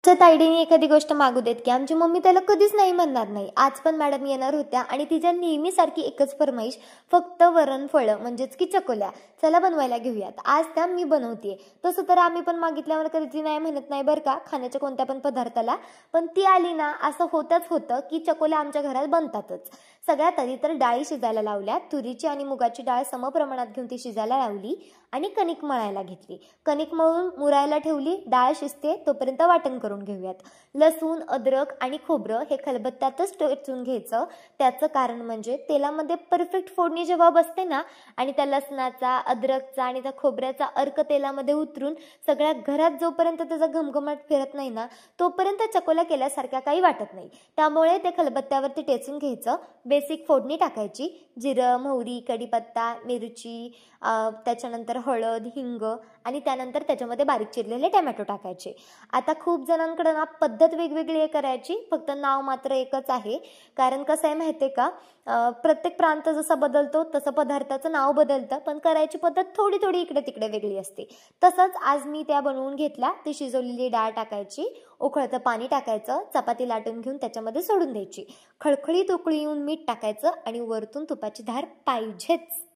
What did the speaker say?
आमच्या ताईडीने एखादी गोष्ट मागू देत की आमची मम्मी त्याला कधीच नाही म्हणणार नाही। आज पण मॅडम येणार होत्या आणि तिच्या नेहमीसारखी एकच फरमाईश, फक्त वरण फळं म्हणजेच की चकोल्या, चला बनवायला घेऊयात। आज त्या मी बनवतेय। तसं तर आम्ही पण मागितल्यावर कधी ती नाही म्हणत नाही बरं का, खाण्याच्या कोणत्या पण पदार्थाला। पण ती आली ना, असं होतं की चकोल्या आमच्या घरात बनतातच। सगळ्यात आधी तर डाळी शिजायला लावल्या। तुरीची आणि मुगाची डाळ समप्रमाणात घेऊन ती शिजायला लावली आणि कणिक मळायला घेतली। कणिक मळून मुरायला ठेवली। डाळ शिजते तोपर्यंत वाटण करून घेऊयात। लसूण, अद्रक आणि खोबरं हे खलबत्त्यातच ठेचून घ्यायचं। त्याचं कारण म्हणजे तेलामध्ये परफेक्ट फोडणी जेव्हा बसते ना आणि त्या लसणाचा, अद्रकचा आणि त्या खोबऱ्याचा अर्क तेलामध्ये उतरून सगळ्या घरात जोपर्यंत त्याचा घमघमाट फिरत नाही ना, तोपर्यंत चकोल्या केल्यासारख्या काही वाटत नाही। त्यामुळे ते खलबत्त्यावरती टेचून घ्यायचं। बेसिक फोडणी टाकायची, जिरं, मोहरी, कढीपत्ता, मिरची, त्याच्यानंतर हळद, हिंग आणि त्यानंतर त्याच्यामध्ये बारीक चिरलेले टोमॅटो टाकायचे। आता खूप जणांकडे ना पद्धत वेगवेगळी आहे करायची, फक्त नाव मात्र एकच आहे। कारण कसं आहे माहितीये का, प्रत्येक प्रांत जसा बदलतो तसं पदार्थाचं नाव बदलतं, पण करायची पद्धत थोडी थोडी इकडे तिकडे वेगळी असते। तसंच आज मी त्या बनवून घेतला। ती शिजवलेली डाळ टाकायची, उकळतं पाणी टाकायचं, चपाती लाटून घेऊन त्याच्यामध्ये सोडून द्यायची। खळखळीत उकळी येऊन मीठ टाकायचं आणि वरतून तुपाची धार पाहिजेच।